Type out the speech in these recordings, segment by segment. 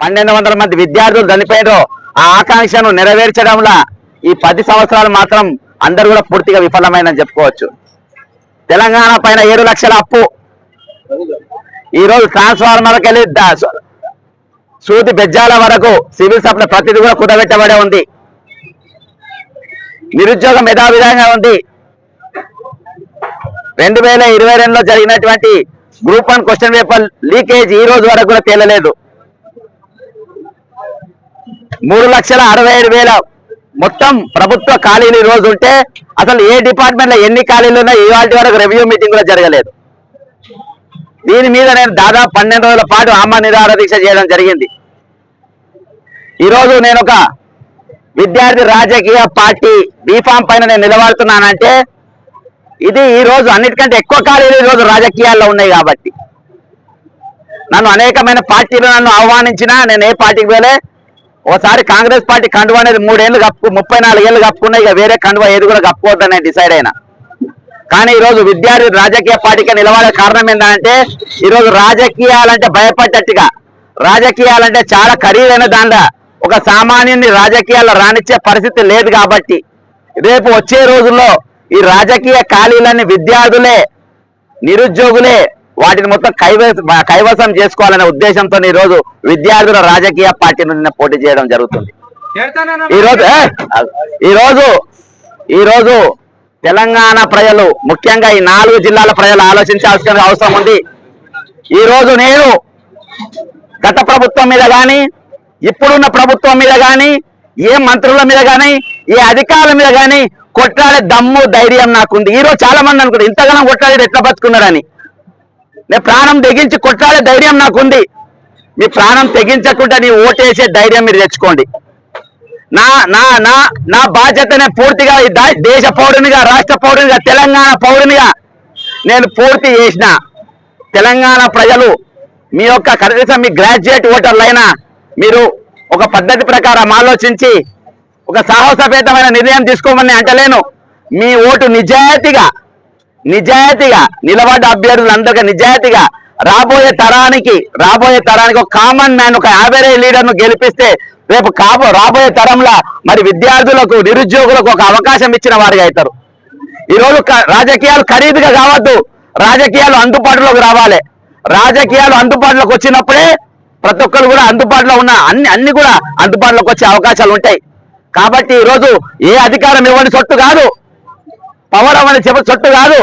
1200 మంది విద్యార్థులు చనిపోయారో ఆ ఆకాంక్షను నెరవేర్చడంలో ఈ 10 సంవత్సరాలు మాత్రం అందరూ కూడా పూర్తిగా విఫలమైందని చెప్పుకోవచ్చు. తెలంగాణ పైన 7 లక్షల అప్పు, ఈరోజు ట్రాన్స్ఫార్మర్కి వెళ్ళి సూది బెజ్జాల వరకు సివిల్ సప్లై ప్రతిదీ కూడా కుదబెట్టబడే ఉంది. నిరుద్యోగం యథావిధంగా ఉంది. 2022లో జరిగినటువంటి గ్రూప్ 1 క్వశ్చన్ పేపర్ లీకేజ్ ఈ రోజు వరకు కూడా తేలలేదు. 3,67,000 మొత్తం ప్రభుత్వ ఖాళీలు ఈ రోజు ఉంటే అసలు ఏ డిపార్ట్మెంట్లో ఎన్ని ఖాళీలు ఉన్నాయో ఇవాళ వరకు రివ్యూ మీటింగ్ కూడా జరగలేదు. దీని మీద నేను దాదాపు 12 రోజుల పాటు ఆమరణ నిరాహార దీక్ష చేయడం జరిగింది. ఈరోజు నేను ఒక విద్యార్థి రాజకీయ పార్టీ బీఫామ్ పైన నేను నిలబడుతున్నానంటే ఇది ఈ రోజు అన్నిటికంటే ఎక్కువ ఖాళీలు ఈ రోజు రాజకీయాల్లో ఉన్నాయి. కాబట్టి నన్ను అనేకమైన పార్టీలు నన్ను ఆహ్వానించినా నేను ఏ పార్టీకి వెళ్ళే, ఓసారి కాంగ్రెస్ పార్టీ కండువ అనేది 3 ఏళ్ళు 34 ఏళ్ళు కప్పుకున్నా, ఇక వేరే కండువ ఏది కూడా కప్పుకోవద్దని నేను డిసైడ్ అయినా. కానీ ఈరోజు విద్యార్థి రాజకీయ పార్టీకి నిలబడే కారణం ఏంటంటే ఈరోజు రాజకీయాలంటే భయపడ్డట్టుగా, రాజకీయాలంటే చాలా ఖరీదైన దాంట్లో ఒక సామాన్యుని రాజకీయాల్లో రానిచ్చే పరిస్థితి లేదు. కాబట్టి రేపు వచ్చే రోజుల్లో ఈ రాజకీయ ఖాళీలన్నీ విద్యార్థులే, నిరుద్యోగులే వాటిని మొత్తం కైవసం చేసుకోవాలనే ఉద్దేశంతో ఈరోజు విద్యార్థుల రాజకీయ పార్టీ నుండి పోటీ చేయడం జరుగుతుంది. ఈరోజు తెలంగాణ ప్రజలు, ముఖ్యంగా ఈ 4 జిల్లాల ప్రజలు ఆలోచించాల్సిన అవసరం ఉంది. ఈరోజు నేను గత ప్రభుత్వం మీద కానీ, ఇప్పుడున్న ప్రభుత్వం మీద కానీ, ఏ మంత్రుల మీద కానీ, ఏ అధికారుల మీద కానీ కొట్లాడే దమ్ము ధైర్యం నాకుంది. ఈరోజు చాలా మంది అనుకుంటారు ఇంతగానో కొట్లాడి ఎట్లా బతుకున్నారని. నేను ప్రాణం తెగించి కొట్లాడే ధైర్యం నాకుంది. మీ ప్రాణం తెగించకుండా నీ ఓటేసే ధైర్యం మీరు తెచ్చుకోండి. నా నా నా నా బాధ్యతనే పూర్తిగా దేశ పౌరునిగా, రాష్ట్ర పౌరునిగా, తెలంగాణ పౌరునిగా నేను పూర్తి చేసిన. తెలంగాణ ప్రజలు మీ యొక్క కనీసం మీ గ్రాడ్యుయేట్ ఓటర్లైనా మీరు ఒక పద్ధతి ప్రకారం ఆలోచించి ఒక సాహసపేతమైన నిర్ణయం తీసుకోమని అంటలేను. మీ ఓటు నిజాయితీగా నిలబడ్డ అభ్యర్థులందరికీ నిజాయితీగా రాబోయే తరానికి ఒక కామన్ మ్యాన్, ఒక యావరేజ్ లీడర్ను గెలిపిస్తే రేపు రాబోయే తరంలో మరి విద్యార్థులకు, నిరుద్యోగులకు ఒక అవకాశం ఇచ్చిన వారిగా అవుతారు. ఈరోజు రాజకీయాలు ఖరీదుగా కావద్దు, రాజకీయాలు అందుబాటులోకి రావాలి. రాజకీయాలు అందుబాటులోకి వచ్చినప్పుడే ప్రతి ఒక్కరు కూడా అందుబాటులో ఉన్న అన్ని కూడా అందుబాటులోకి వచ్చే అవకాశాలు ఉంటాయి. కాబట్టి ఈరోజు ఏ అధికారం ఇవ్వని సొట్టు కాదు, పవర్ అవ్వని సొట్టు కాదు,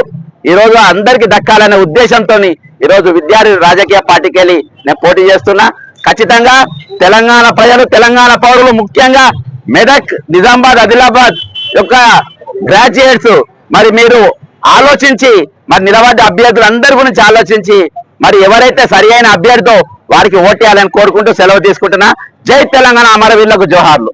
ఈరోజు అందరికీ దక్కాలనే ఉద్దేశంతో ఈరోజు విద్యార్థి రాజకీయ పార్టీకి వెళ్ళి నేను పోటీ చేస్తున్నా. ఖచ్చితంగా తెలంగాణ ప్రజలు, తెలంగాణ పౌరులు, ముఖ్యంగా మెదక్, నిజామాబాద్, ఆదిలాబాద్ యొక్క గ్రాడ్యుయేట్స్ మరి మీరు ఆలోచించి మరి నిలబడ్డ అభ్యర్థులు అందరి గురించి ఆలోచించి మరి ఎవరైతే సరి అయిన అభ్యర్థో వారికి ఓటేయాలని కోరుకుంటూ సెలవు తీసుకుంటున్నా. జై తెలంగాణ, అమరవీరులకు జోహార్లు.